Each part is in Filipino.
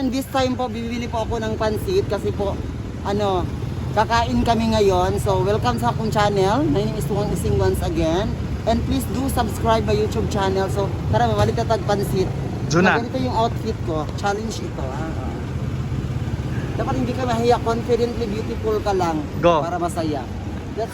And this time po, bibili po ako ng pansit kasi po, kakain kami ngayon. So, welcome sa akong channel. My name is Tuwang Ising once again. And please do subscribe my YouTube channel. So, tara, mabalik na tag-pansit. Juna. Ganito yung outfit ko. Challenge ito. Dapat hindi ka mahiya. Confidently beautiful ka lang. Go. Para masaya. That's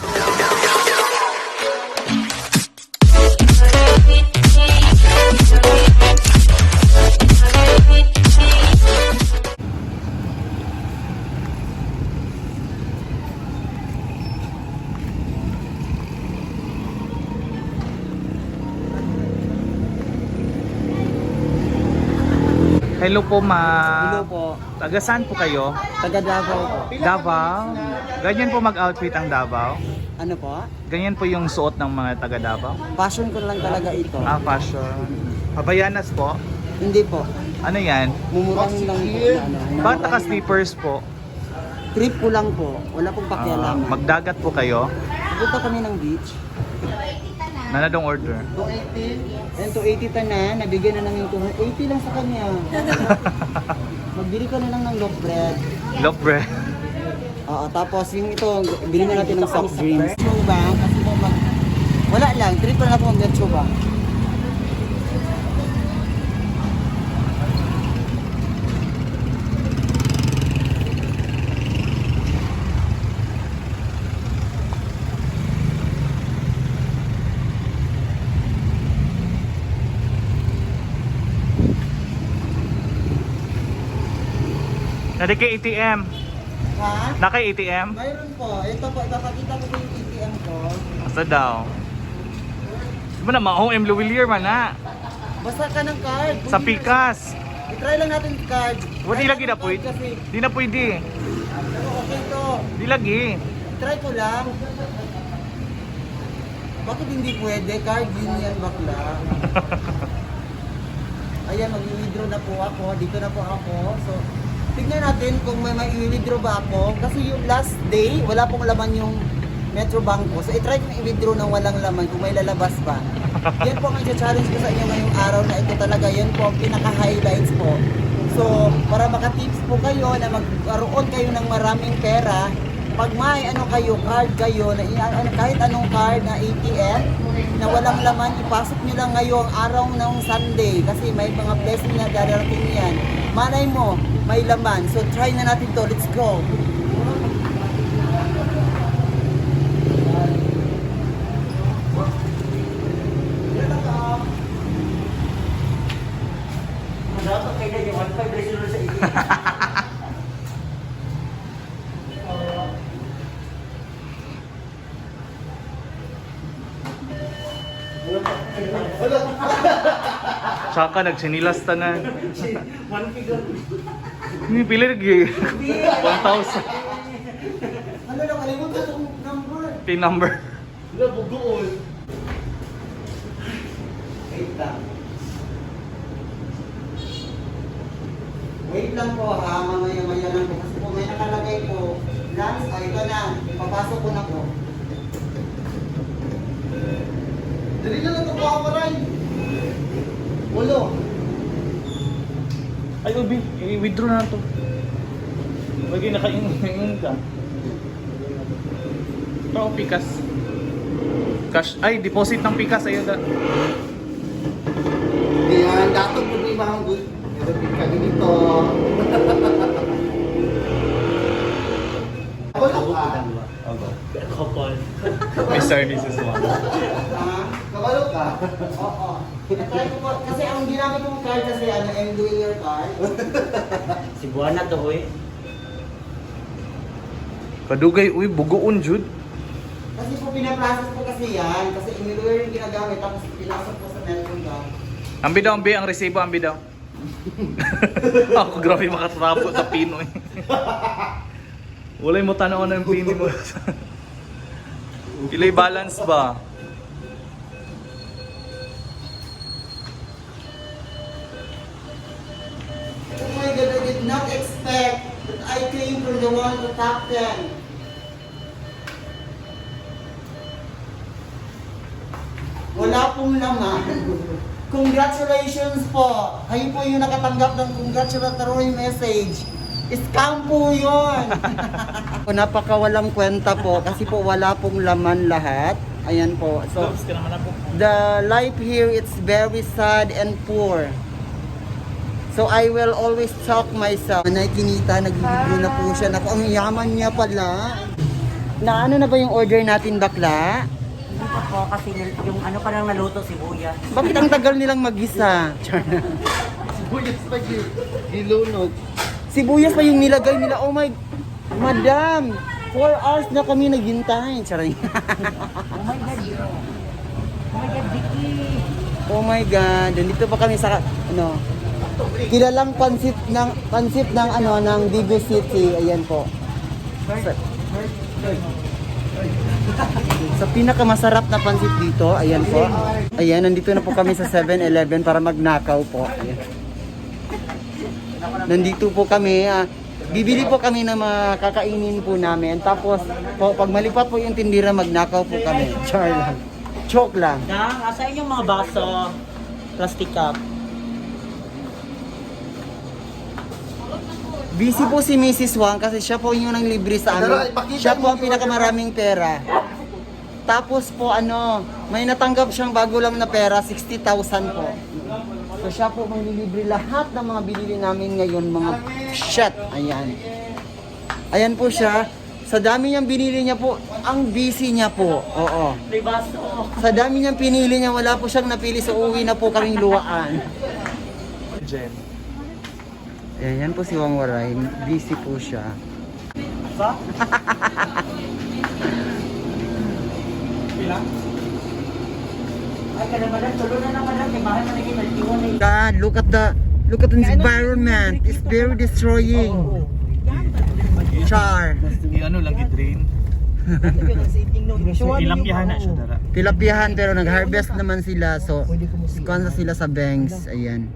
Hello po, Hello ma. po. Taga saan po kayo? Taga Davao po. Davao? Ganyan po mag-outfit ang Davao? Ano po? Ganyan po yung suot ng mga taga Davao? Passion ko lang talaga ito. Fashion. Habayanas po? Hindi po. Ano yan? Mumurang lang po. Bakit naka-slippers po? Trip ko lang po. Wala pong pakialaman. Magdagat po kayo? Punta kami ng beach. Nanadong order? 280. And 280 ta na. Nabigyan na namin 280 lang sa kanya. Magbili ka na lang ng loaf bread. Loaf bread. Oo, tapos yung ito, bili na natin ng soft drinks. Metro Bank, kasi po wala lang, trip ko na lang po ang Metro Bank. Nadi kay ATM. Ha? Naka ATM? Mayroon po. Ito po, ipapakita ko po yung ATM ko. Asa daw? Di ba na ma-OM Luwilier man na? Basta ka ng card. Sa Pikas. I-try lang natin yung card. Di lagi na pwede. Kasi, Di na pwede. pero okay to. Di lagi. Try ko lang. Bakit hindi pwede? Card din yan bakla. Ayan, mag-withdraw na po ako. Dito na po ako. So, tignan natin kung may i-withdraw ba ako. Kasi yung last day, wala pong laman yung Metro Bank ko. So, i-try kong i-withdraw ng walang laman kung may lalabas ba. Yan po ang challenge ko sa inyo ngayong araw na ito talaga. Yan po ang pinaka-highlights po. So, para maka-tips po kayo na magkaroon kayo ng maraming pera, pag may card kayo, na kahit anong card na ATM, na walang laman, ipasok nyo lang ngayong araw ng Sunday kasi may mga blessing na darating yan. Malay mo, may laman. So try na natin to. Let's go. Dapat kayo na yung 1.5 resolution sa ATM. Tsaka nagsinilas tanan. One figure. Hindi pili lagi. 1,000. Ano na, kalimutan itong number. Pin number. Wala, bugool. Wait lang. Wait lang po ha, mamaya-maya lang po. Kasi po may nakalagay po. Lance, ito na. Papasok ko na po. Dali na lang ito po ako rin. Ulo. Ay, Ubi, i-withdraw na to. Lagi naka-ingon ka. Ito, Pikas. Cash, ay, deposit ng Pikas. Ayun na. Yan, dato po ni Mahang Good. Ito, pika dito. Couple. Mr. and Mrs. Wang. Kabalo ka? Oo. Try ko po, kasi ang ginamit kong card kasi I'm doing your card. Si Buana to, uy. Kadugay, uy, bugoon, Jude. Kasi po pinaprocess po kasi yan, kasi iniluwer yung ginagamit, tapos pinasok po sa Melbourne Bank. Ambi daw, ambi, ang resibo, ambi daw. Ako, grabe makatrapo sa Pinoy. Walay mo tanaw na yung Pinoy mo. Pilay balance ba? Oh my God, I did not expect that I came from the one to top 10. Wala pong laman. Congratulations po! Kayo po yung nakatanggap ng congratulatory message. Scam po yun! Napakawalang kwenta po kasi po wala pong laman lahat. Ayan po. So, the life here, it's very sad and poor. So I will always talk myself. Kinita, naglilibro na po siya. Naku, ang yaman niya pala. Na ano na ba yung order natin, bakla? Hindi pa po kasi yung ano pa lang naluto, sibuyas. Bakit ang tagal nilang mag-isa? Sibuyas pa yung nilunod. Sibuyas pa yung nilagay nila. Oh my, madam! 4 hours na kami naghintay. Charay. Oh my God. Oh my God, Vicky. Oh my God. Dito pa kami sa, ano, kilalang pansit ng ano, ng Digo City. Ayan po. Sa pinakamasarap na pansit dito, ayan po. Ayan, nandito na po kami sa 7-Eleven para magnakaw po. Ayan. Nandito po kami, bibili po kami ng mga kakainin po namin. Tapos, po, pag malipat po yung tindira, magnakaw po kami. Char lang. Choke lang. Nang, asain yung mga baso, plastic cup. Busy po si Mrs. Wang kasi siya po yung nang libre sa amin. Siya po ang pinakamaraming pera. Tapos po ano, may natanggap siyang bago lang na pera, 60,000 po. So siya po manglilibre lahat ng mga binili namin ngayon, mga shit. Ayan. Ayan po siya. Sa dami niyang binili niya po, ang busy niya po. Oo. May baso. Sa dami niyang pinili niya, wala po siyang napili. So uwi na po kaming luwaan. Jen. Ayan, yan po si Wang Waray. Busy po siya. Ba? Ay, kalamadan, tulo na naman lang. Bahay man naging naltiwan eh. God, look at the environment. It's very destroying. Char. Ano lang i-drain. Ilapyahan na siya dara. Tilapyahan pero nag-harvest naman sila. So, kuha sila sa banks. Ayan.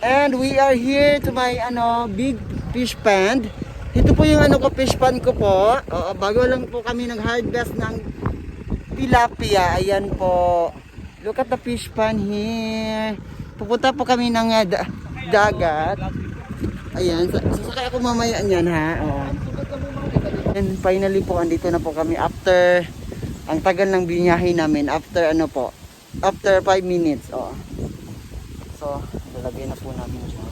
And we are here to my big fish pond. Ito po yung fish pond ko po. Bago lang po kami nag-harvest ng tilapia. Ayan po. Look at the fish pond here. Pupunta po kami ng dagat. Ayan. Sasakay ako mamaya niyan ha. And finally po, andito na po kami after ang tagal ng binyahe namin. After after 5 minutes. So, lalagay na po namin siya.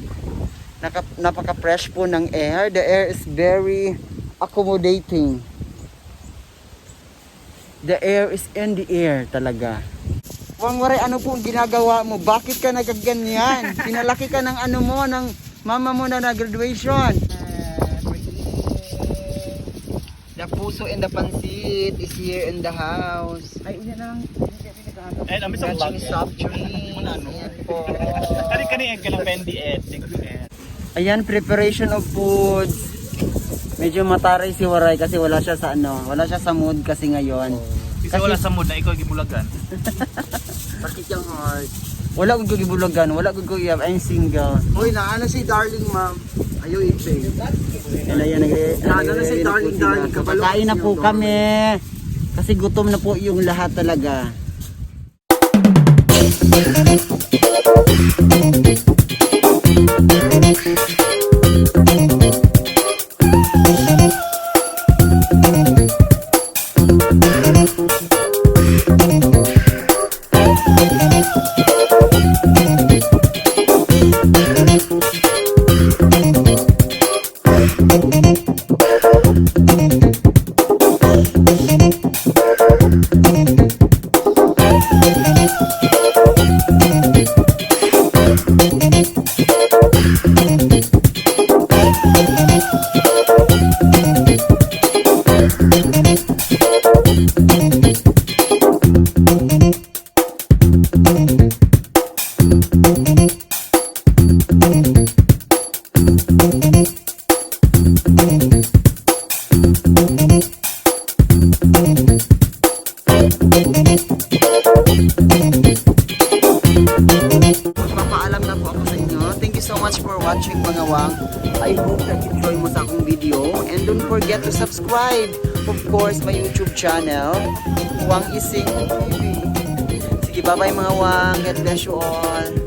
Napaka-fresh po ng air. The air is very accommodating. The air is in the air talaga. Wang Waray, ano po ang ginagawa mo? Bakit ka nagaganyan? Pinalaki ka ng ng mama mo na graduation. The puso and the pansit is here in the house. Ay, yan lang. Eh, namin sa vlog. Soft drinks. Ayan po. Kani ka lang pendi Ayan, preparation of foods. Medyo mataray si Waray kasi wala siya sa wala siya sa mood kasi ngayon. Kasi wala sa mood na ikaw gibulagan. Bakit yung heart? Wala kong gibulagan, wala kong guyab, I'm single. Uy, naano si darling ma'am. Ayaw i-pay. Ayan, na si darling. Kain na po kami. Kasi gutom na po yung lahat talaga. Magpapaalam na po ako sa inyo. Thank you so much for watching mga Wang. I hope that you enjoy mo sa akong video. And don't forget to subscribe, of course, my YouTube channel, Wang Ising TV. Sige, bye-bye mga Wang. God bless you all.